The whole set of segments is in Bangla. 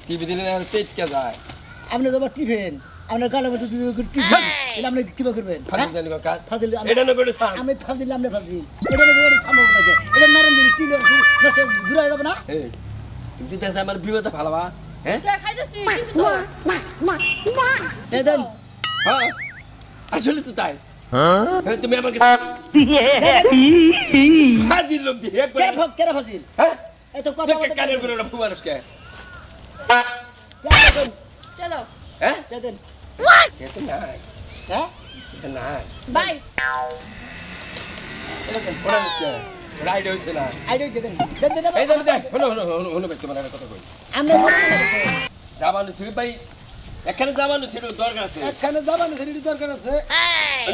টিভি দিলে না তেজকে যায় আপনি তো আবার টিফেন আপনার গালের মধ্যে টিফেন এটা আপনি কিবা করবেন ফাজিল জানি কাজ ফাজিল এটা না করে ছাড় আমি ফাজিল আপনি ফাজিল এটা না সম্ভব নাকি এটা নরম দিন টিলে নষ্ট দূর হয়ে যাবে না এই তুমি তো দেখছ আমার বিপদ ভালোবা হ্যাঁ খাইতেছি কিছু তো দেন হ্যাঁ আসলে তো তাই হ্যাঁ তুমি আমার কাছে ফাজিল লোক দিয়ে একবার কেরা ফাজিল হ্যাঁ এই তো কথা কে কানের করে না ফুমারসকে চলো হ্যাঁ দেন কে তো না হ্যাঁ এটা না বাই ওরা নষ্ট রাইড হইছে না আইডিয়া দেন দেন এই দাম দে হলো বেশ তোমার কথা কই আমরা জামানো ছিল ভাই এখানে জামানো ছিল দরকার আছে এখানে যাবানো সেটি দরকার আছে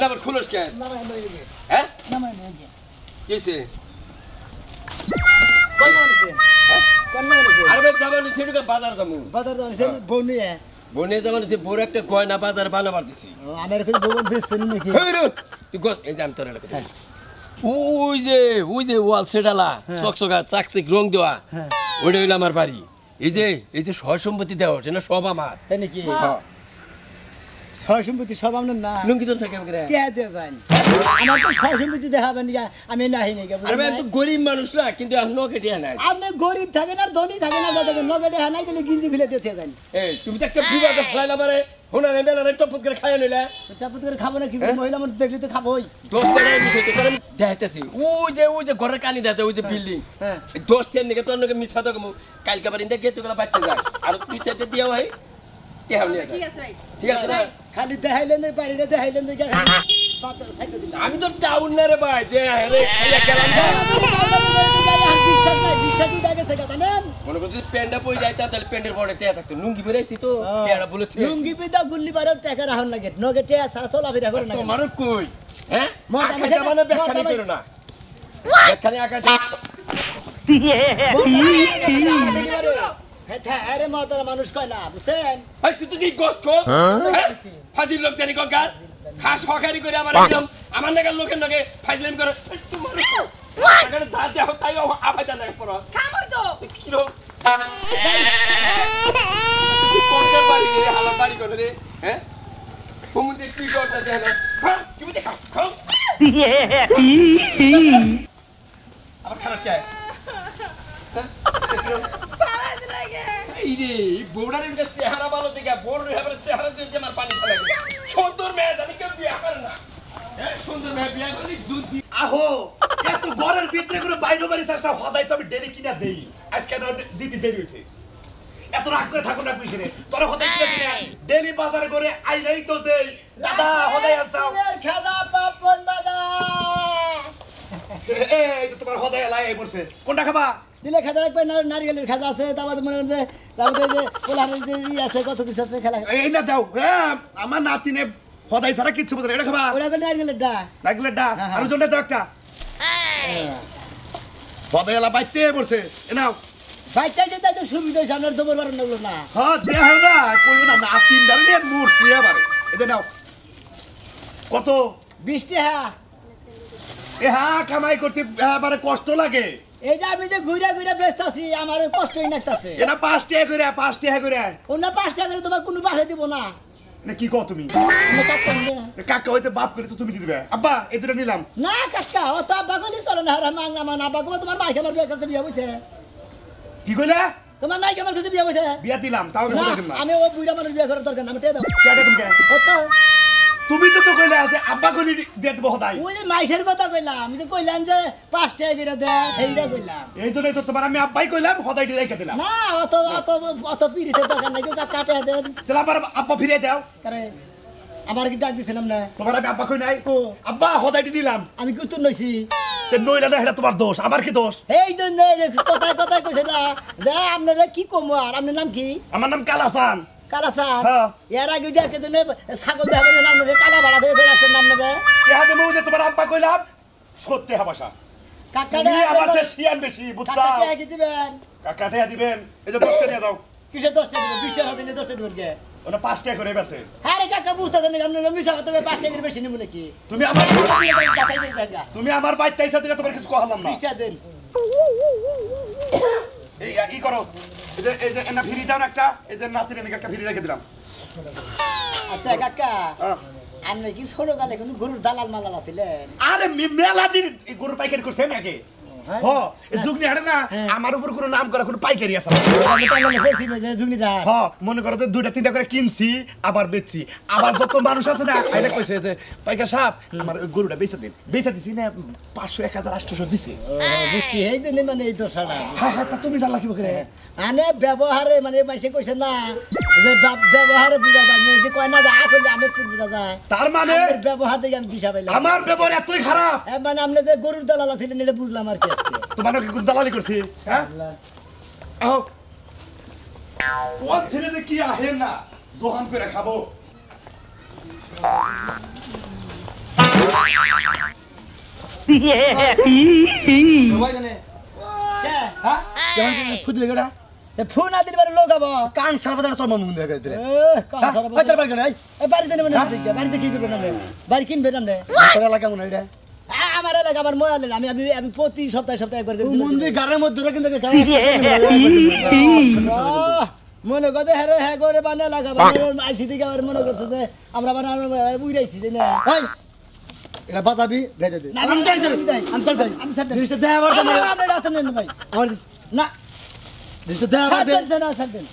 না আবার খুলস কেন নামাই নিয়ে হ্যাঁ নামাই নিয়ে কিসে কোন আছে হ্যাঁ কোন আছে আরে ভাই জামানো ছিল বাজার দামু বাজার দাও সেটি বনি বনে জামানো ছিল বড় একটা গয়না বাজার বানাবার দিছি আমার কাছে ভবন বেশ ফেলি নাকি হেই রে তুই গো এই জাম তোর কথা ওই যে ওয়াল সেটালা চকচকা চাকচিক রং দেওয়া ওইটা হইলো আমার বাড়ি এই যে সয় সম্পত্তি দেওয়া এটা সব আমার তাই নাকি হ্যাঁ ছয় সম্পত্তি সব আপনার না লুঙ্গি তোর থাকে আমাকে কে দিয়ে যান আমার তো ছয় সম্পত্তি দেখাবেন আমি নাহি নাকি আরে ভাই আমি তো গরিব মানুষ না কিন্তু এখন নকেটিয়া নাই আপনি গরিব থাকেন আর ধনী থাকেন আর দেখেন নগদে হানাই দিলে গিঞ্জি ফেলে দিতে যান এই তুমি তো একটা বিবাদ ফেলাইলা পারে হোনা নে মেলা নে টপট করে খাইয়া নিলে চাপুত করে খাবো না কি মহিলা মানুষ দেখলে তো খাবোই 10 টাকা মিশে তো করে দেখাইতেছি ওই যে ঘরের কানি দেখাতে ওই যে বিল্ডিং হ্যাঁ 10 টাকা নিকে তোর নকে মিছা তো কমু কালকে বারিন্দা গেতে গলা বাচ্চা যায় আর তুই সেটা দিও ভাই কে হামনি ঠিক আছে ভাই ঠিক আছে না খালি দেখাইলেন না বাড়িতে দেখাইলেন না পাতা সাইকেল দিলাম আমি তো টাউন না রে ভাই যে আরে খাইয়া গেলাম না বিশ্বাস নাই বিশ্বাস উঠে গেছে জানেন মনে করছি প্যান্ডা পই যাইতা তাহলে প্যান্ডের বড় টেয়া থাকতো লুঙ্গি পরেছি তো টেয়াটা বলে ঠিক লুঙ্গি পিতা গুল্লি বারে টাকা রাখুন লাগে নগে টেয়া সারা চলা ফিরা করে না তোমার কই হ্যাঁ মর্দা আকাশে মানে বেখানি মর্দা করো না বেখানি আকাশে আরে মাতারা মানুষ কয় না বুঝছেন এই তুই তো কি গোস কো ফাজিল লোক জানি কঙ্কার খাস হকারি করে আমার একদম আমার নাগাল লোকের নাগে ফাজিলাম করে তোমার আগে যা দেহ তাই আবাইতা না পড়ো খামই তো কি রো কোনকার বাড়ি রে হালা বাড়ি করে রে হ্যাঁ কোমুদে কি করতে দেয় না হ্যাঁ তুমি দেখা খাও আবার খারাপ চাই স্যার পারাজ লাগে এই রে বউডারের কাছে চেহারা ভালো দেখে বউডারের হেবারে চেহারা দিয়ে আমার পানি ফেলে সুন্দর মেয়ে জানি কেউ বিয়া করে না হ্যাঁ সুন্দর মেয়ে বিয়া করলে দুধ দি আহো এত ঘরের ভিতরে করে বাইরে বাড়ি আসা হদাই তো আমি ডেলি কিনা দেই আজকে না দিতে দেরি হয়েছে এত রাগ করে থাকো না পিছনে তোরা হদাই কিনা দিনা ডেলি বাজারে করে আই নাই তো দেই দাদা হদাই আনছাও খাজা পাপন বাজার এই তো তোমার হদাই লাই পড়ছে কোনটা খাবা দিলে খাজা রাখবে নারিকেলের খাজা আছে তারপরে মনে হচ্ছে তারপরে যে কোলাহারের যে আছে কত কিছু আছে খেলা এই না দাও হ্যাঁ আমার নাতিনে হদাই ছাড়া কিচ্ছু বুঝে না এটা খাবা ওরা তো নারিকেলের ডা লাগলে ডা আর জন্য দাও একটা হদাই এলা বাইতে পড়ছে এ নাও বাইচাইছে তাই তো সুবিধা হয়েছে আপনার দবর বারণ লাগলো না হ্যাঁ দেহ না কইও না নাতিন দাঁড়িয়ে নিয়ে মরছি এবারে এই যে নাও কত 20 টাকা এ হ্যাঁ কামাই করতে এবারে কষ্ট লাগে এই যে আমি যে ঘুরে ঘুরে ব্যস্ত আছি আমার কষ্টই লাগতেছে এটা 5 টাকা করে অন্য 5 টাকা করে তোমার কোনো বাসা দিব না না কি কও তুমি আমি কাকা কাকা হইতে বাপ করে তো তুমি কি দিবে আব্বা এই দুটো নিলাম না কাকা ও তো আব্বা গলি চলো না হারা মাংনা মান আব্বা গো তোমার মাইকে আমার বিয়ে কাছে বিয়ে হইছে কি কইলা তোমার মাইকে আমার কাছে বিয়ে হইছে বিয়া দিলাম তাও আমি না, বলে দিলাম আমি ও বুইড়া মানুষ বিয়ে করার দরকার না আমি টেয়ে দাও কেটে তুমি ও তো তুমি তো কইলা যে আব্বা কইলি দিয়ে দেব হদাই ওই যে মাইসের কথা কইলাম আমি তো কইলাম যে 5 টাকা করে দে সেইটা কইলাম এই জন্যই তো তোমার আমি আব্বাই কইলাম হদাইটি রেখে দিলাম না অত অত অত পিরিতের দরকার নাই কাকা কাটে দেন তাহলে আমার আব্বা ফিরিয়ে দাও আরে আমার কি ডাক দিছিলাম না তোমার আমি আব্বা কই নাই ও আব্বা হদাইটি দিলাম আমি কুতুন নইছি তে নইলা না এটা তোমার দোষ আমার কি দোষ এই জন্য কথায় কথায় কইছে না যে আপনারা কি কম আর আপনার নাম কি আমার নাম কালাসান কালাসান হ্যাঁ। এর আগে যে কে জন্য ছাগল দেখাবেন নাম নেবে কালা ভাড়া দিয়ে বেড়াচ্ছেন নাম নেবে ইহাতে মৌ যে তোমার আব্বা কইলাম সত্যি হাবাসা কাকাটা তুমি আমার সে শিয়ান বেশি বুঝছা কাকাটা কি দিবেন কাকা টেয়া দিবেন এই যে 10 টা নিয়ে যাও কিসের 10 টাকা দিবেন 20 টাকা দিলে 10 টাকা দিবেন কে ওটা 5 টাকা করে বেছে আরে কাকা বুঝতেছেন না আপনি মিছা কথা 5 টাকা বেশি নিব নাকি তুমি আমার যাচাই দিয়ে দেখা তুমি আমার বাইতে আইছা থেকে তোমার কিছু কহালাম না 20 টাকা দেন এই ই করো এই যে এনা ফ্রি দাও না একটা, এই যে নাতির এনে একটা ফ্রি রেখে দিলাম। আচ্ছা কাকা আহ, আপনি কি ছোট কালে কোনো গরুর দালাল মালাল আছিলেন? আরে মেলা দিন এই গরু পাইকারি করছে আমি আগে। হ্যাঁ? হ এই যুগ নিয়ে হাঁটে না, আমার উপর কোনো নাম করা কোনো পাইকারি আছে না। আমি তো আনলে করছি না যে জুগনিটা। হ মনে করো যে 2টা 3টা করে কিনছি আবার বেচছি, আবার যত মানুষ আছে না আইনা কইছে যে পাইকার সাহেব আমার ওই গরুটা বেচে দিন, বেচে দিছি না 500 1000 800 দিছে। বুঝছি এই জন্য মানে এই দোষাটা হ্যাঁ হ্যাঁ, তা তুমি জানলা কি করে? আনে ব্যবহারে মানে মাইসে কইছে না যে ব্যবহারে বুঝা যায় না, যে কয় না যে করলে আমি তো বুঝা যায়। তার মানে আপনার ব্যবহার দেখে আমি দিশা পাইলাম। আমার ব্যবহার এতই খারাপ, মানে আপনি যে গরুর দালাল ছিলেন এটা বুঝলাম আর কি আজকে। তোমার কি কোন দালালি করছি? হ্যাঁ আহ ও ছেলে যে কি আহে না দোহান করে খাবো। সবাই জানে কে হ্যাঁ কেমন ফুদ লেগেটা ফোন আদির বারে লোক আবো কান সারা তোর মন মুন্দ হয়ে গেছে। বাড়িতে নেবেন বাড়িতে কি করবেন আপনি? বাড়ি কিনবেন আপনি? তোর এলাকা মনে এটা আমার এলাকা আমার ময়া নেই, আমি আমি আমি প্রতি সপ্তাহে সপ্তাহে একবার করে মন্দির গাড়ির মধ্যে কিন্তু মনে করতে হ্যাঁ হ্যাঁ করে বানা লাগাবো আইসি দিকে আবার মনে করছে যে আমরা বানা উড়াইছি যে না এটা বাতাবি দে দে না, আমি যাই, আমি যাই। আমি ছাড় দেন। আমার রাতে নেন ভাই। আমার না, দিছে দে ছাড় দেন, ছাড় দেন, ছাড় দেন।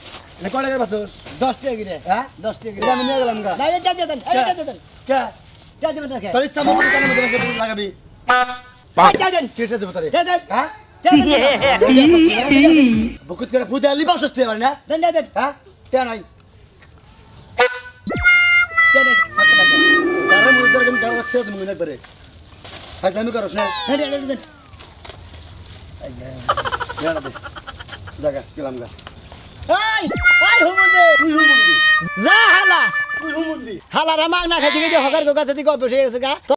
না কয় টাকা বাসস 10 টাকা করে। হ্যাঁ 10 টাকা এটা করে। আমি নিয়ে গেলাম গা না, এটা দিয়ে দেন, এটা দিয়ে দেন। কে এটা দিবেন না কে? তোর ইচ্ছা মতো কেন মধ্যে লাগাবি এটা দেন, কেটে দেব তোরে এটা দেন। হ্যাঁ এটা দেন। বকুত করে ফুদে আলি বাসস তুই আর না দেন, দেন, দেন। হ্যাঁ তে নাই দেন, দেন। হাতে লাগবে। গাড়ির মধ্যে কিন্তু গাড়ি ছেড়ে দেব না করে হাই জানি করছ না দেন, দেন, দেন, দেন। জানা দে জায়গা গেলাম গা এই, এই হুমুন্দি। তুই হুমুন্দি যা হালা। তুই হুমুন্দি হালারা মাগ না খাইতে গিয়ে হকার কাছে দিকে অভ্যাস হয়ে গেছে গা।